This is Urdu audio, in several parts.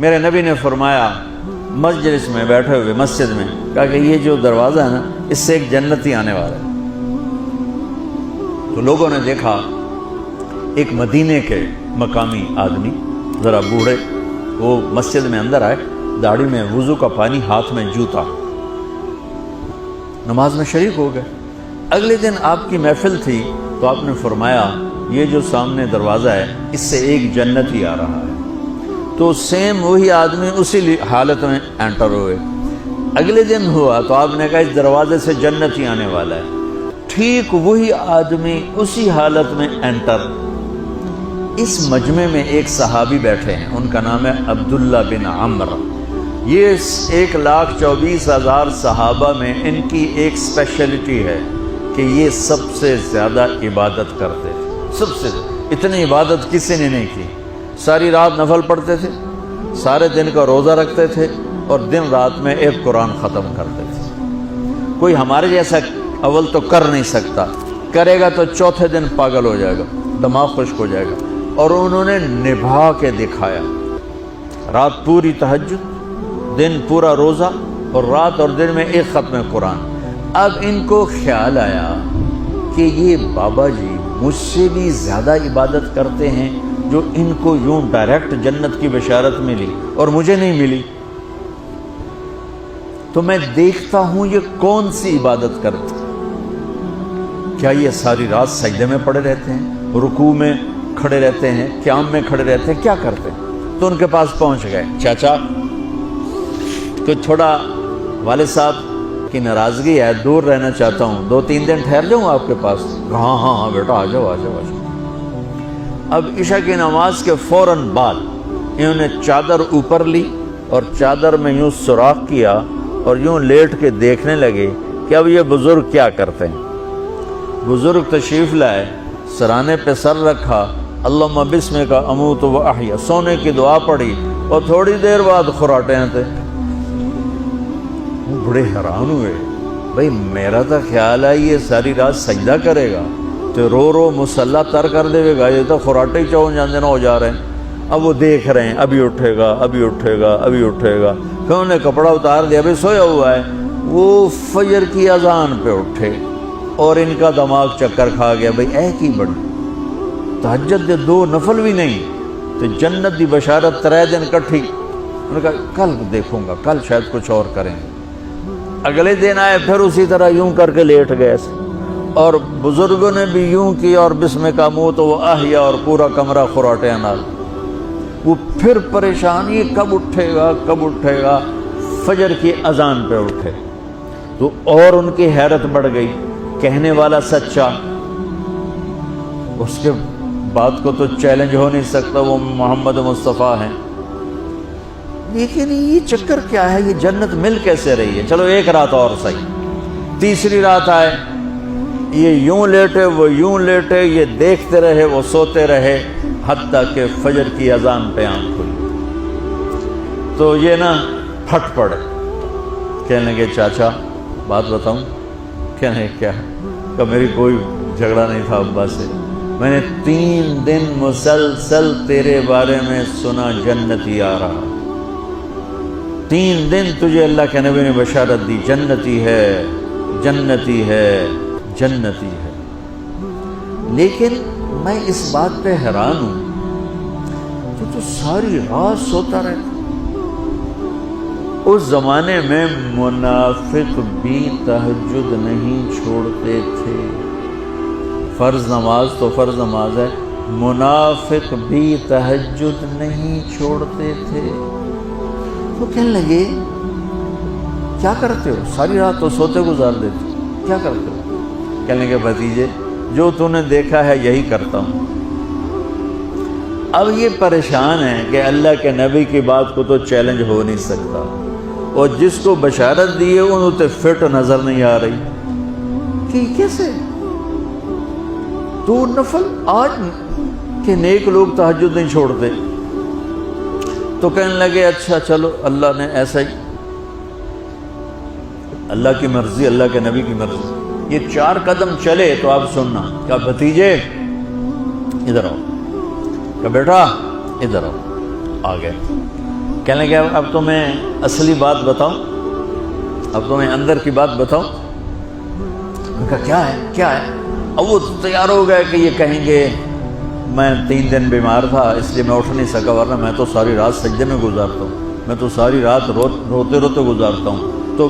میرے نبی نے فرمایا مجلس میں بیٹھے ہوئے مسجد میں، کہا کہ یہ جو دروازہ ہے نا اس سے ایک جنتی آنے والا ہے۔ تو لوگوں نے دیکھا ایک مدینے کے مقامی آدمی ذرا بوڑھے، وہ مسجد میں اندر آئے، داڑھی میں وضو کا پانی، ہاتھ میں جوتا، نماز میں شریک ہو گئے۔ اگلے دن آپ کی محفل تھی تو آپ نے فرمایا یہ جو سامنے دروازہ ہے اس سے ایک جنتی آ رہا ہے۔ تو سیم وہی آدمی اسی حالت میں انٹر ہوئے۔ اگلے دن ہوا تو آپ نے کہا اس دروازے سے جنتی آنے والا ہے۔ ٹھیک وہی آدمی اسی حالت میں انٹر۔ اس مجمع میں ایک صحابی بیٹھے ہیں، ان کا نام ہے عبداللہ بن عمر۔ یہ 1,24,000 صحابہ میں ان کی ایک اسپیشلٹی ہے کہ یہ سب سے زیادہ عبادت کرتے تھے، سب سے اتنی عبادت کسی نے نہیں کی۔ ساری رات نفل پڑھتے تھے، سارے دن کا روزہ رکھتے تھے، اور دن رات میں ایک قرآن ختم کرتے تھے۔ کوئی ہمارے جیسا اول تو کر نہیں سکتا، کرے گا تو چوتھے دن پاگل ہو جائے گا، دماغ خشک ہو جائے گا، اور انہوں نے نبھا کے دکھایا۔ رات پوری تہجد، دن پورا روزہ، اور رات اور دن میں ایک ختم قرآن۔ اب ان کو خیال آیا کہ یہ بابا جی مجھ سے بھی زیادہ عبادت کرتے ہیں، جو ان کو یوں ڈائریکٹ جنت کی بشارت ملی اور مجھے نہیں ملی، تو میں دیکھتا ہوں یہ کون سی عبادت کرتے ہیں۔ کیا یہ ساری رات سجدے میں پڑے رہتے ہیں، رکوع میں کھڑے رہتے ہیں، قیام میں کھڑے رہتے ہیں، کیا کرتے ہیں؟ تو ان کے پاس پہنچ گئے، چاچا تو تھوڑا والد صاحب کی ناراضگی ہے، دور رہنا چاہتا ہوں، 2-3 دن ٹھہر جاؤں آپ کے پاس؟ ہاں ہاں ہاں بیٹا آ جاؤ آ جاؤ آ جاؤ۔ اب عشاء کی نماز کے فوراً بعد انہوں نے چادر اوپر لی اور چادر میں یوں سوراخ کیا اور یوں لیٹ کے دیکھنے لگے کہ اب یہ بزرگ کیا کرتے ہیں۔ بزرگ تشریف لائے، سرانے پہ سر رکھا، اللہم بسمک اموت و احیا، سونے کی دعا پڑھی، اور تھوڑی دیر بعد خراٹے آتے۔ وہ بڑے حیران ہوئے، بھئی میرا تو خیال ہے یہ ساری رات سجدہ کرے گا تو رو رو مسلح تر کر دے گا، یہ تو خراٹے ہی چون جاندے نہ ہو جا رہے ہیں۔ اب وہ دیکھ رہے ہیں ابھی اٹھے گا ابھی اٹھے گا ابھی اٹھے گا، پھر انہوں نے کپڑا اتار دیا، ابھی سویا ہوا ہے۔ وہ فجر کی اذان پہ اٹھے اور ان کا دماغ چکر کھا گیا، بھئی اے کی بڑی تہجد دے 2 نفل بھی نہیں تو جنت دی بشارت 3 دن کٹھی۔ انہوں نے کہا کل دیکھوں گا، کل شاید کچھ اور کریں گے۔ اگلے دن آئے، پھر اسی طرح یوں کر کے لیٹ گئے، اور بزرگوں نے بھی یوں کی، اور بسمک اموت و احیا، اور پورا کمرہ خراٹے نال۔ وہ پھر پریشان، یہ کب اٹھے گا کب اٹھے گا؟ فجر کی اذان پہ اٹھے تو اور ان کی حیرت بڑھ گئی، کہنے والا سچا، اس کے بات کو تو چیلنج ہو نہیں سکتا، وہ محمد مصطفیٰ ہیں، لیکن یہ چکر کیا ہے، یہ جنت مل کیسے رہی ہے؟ چلو ایک رات اور صحیح۔ تیسری رات آئے، یہ یوں لیٹے وہ یوں لیٹے، یہ دیکھتے رہے وہ سوتے رہے، حتیٰ کہ فجر کی اذان پہ آنکھ کھلی تو یہ نا پھٹ پڑے، کہنے لگے چاچا بات بتاؤں؟ کہنے کیا؟ کہ میری کوئی جھگڑا نہیں تھا ابا سے، میں نے 3 دن مسلسل تیرے بارے میں سنا جنتی آ رہا، 3 دن تجھے اللہ کے نبی نے بشارت دی، جنتی ہے جنتی ہے جنتی ہے، لیکن میں اس بات پہ حیران ہوں تو ساری رات سوتا رہتا۔ اس زمانے میں منافق بھی تہجد نہیں چھوڑتے تھے، فرض نماز تو فرض نماز ہے، منافق بھی تہجد نہیں چھوڑتے تھے۔ تو کہنے لگے کیا کرتے ہو؟ ساری رات تو سوتے گزار دیتے، کیا کرتے ہو؟ کہنے لگے بھتیجے جو تو نے دیکھا ہے یہی کرتا ہوں۔ اب یہ پریشان ہے کہ اللہ کے نبی کی بات کو تو چیلنج ہو نہیں سکتا، اور جس کو بشارت دی ہے انہوں تے فٹ نظر نہیں آ رہی کہ کیسے 2 نفل آج کہ نیک لوگ تہجد نہیں چھوڑتے۔ تو کہنے لگے اچھا چلو اللہ نے ایسا ہی، اللہ کی مرضی، اللہ کے نبی کی مرضی۔ یہ 4 قدم چلے تو آپ سننا، کہا بھتیجے ادھر آؤ، کہا بیٹا ادھر آؤ، آ گئے۔ کہنے لگے اب تمہیں اصلی بات بتاؤں، اب تمہیں اندر کی بات بتاؤں؟ ان کا کیا ہے کیا ہے؟ اب وہ تیار ہو گئے کہ یہ کہیں گے میں 3 دن بیمار تھا اس لیے میں اٹھ نہیں سکا، ورنہ میں تو ساری رات سجدے میں گزارتا ہوں، میں تو ساری رات روتے روتے گزارتا ہوں، تو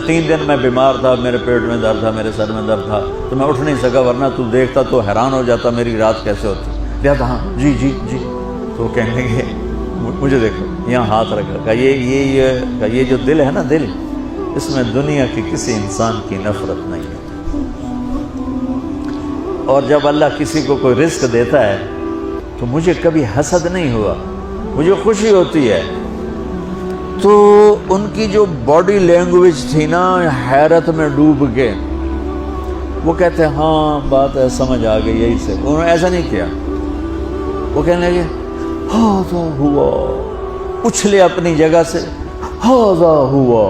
3 دن میں بیمار تھا، میرے پیٹ میں درد تھا، میرے سر میں درد تھا، تو میں اٹھ نہیں سکا، ورنہ تو دیکھتا تو حیران ہو جاتا میری رات کیسے ہوتی۔ لہٰذا ہاں جی جی جی، تو کہنے لگے مجھے دیکھو، یہاں ہاتھ رکھا، کہ یہ جو دل ہے نا، دل اس میں دنیا کی کسی انسان کی نفرت نہیں ہے، اور جب اللہ کسی کو کوئی رزق دیتا ہے تو مجھے کبھی حسد نہیں ہوا، مجھے خوشی ہوتی ہے۔ تو ان کی جو باڈی لینگویج تھی نا، حیرت میں ڈوب کے وہ کہتے ہیں ہاں بات ہے، سمجھ آ گئی، یہی سے انہوں نے ایسا نہیں کیا، وہ کہنے لگے ہاذا ہوا، اچھلے اپنی جگہ سے، ہاذا ہوا،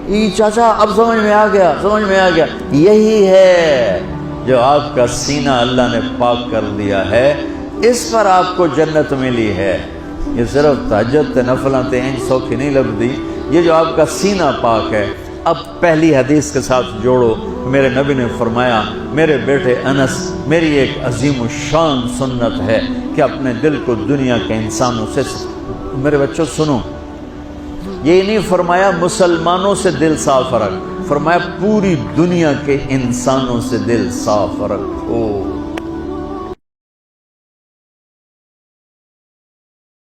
یہ چاچا اب سمجھ میں آ گیا، سمجھ میں آ گیا، یہی ہے جو آپ کا سینہ اللہ نے پاک کر دیا ہے، اس پر آپ کو جنت ملی ہے۔ یہ صرف تہجد تے نفلاں تے انج سوکھی نہیں لبدی، یہ جو آپ کا سینہ پاک ہے۔ اب پہلی حدیث کے ساتھ جوڑو، میرے نبی نے فرمایا میرے بیٹے انس، میری ایک عظیم الشان سنت ہے کہ اپنے دل کو دنیا کے انسانوں سے، میرے بچوں سنو، یہ نہیں فرمایا مسلمانوں سے دل صاف رکھ، فرمایا پوری دنیا کے انسانوں سے دل صاف رکھو۔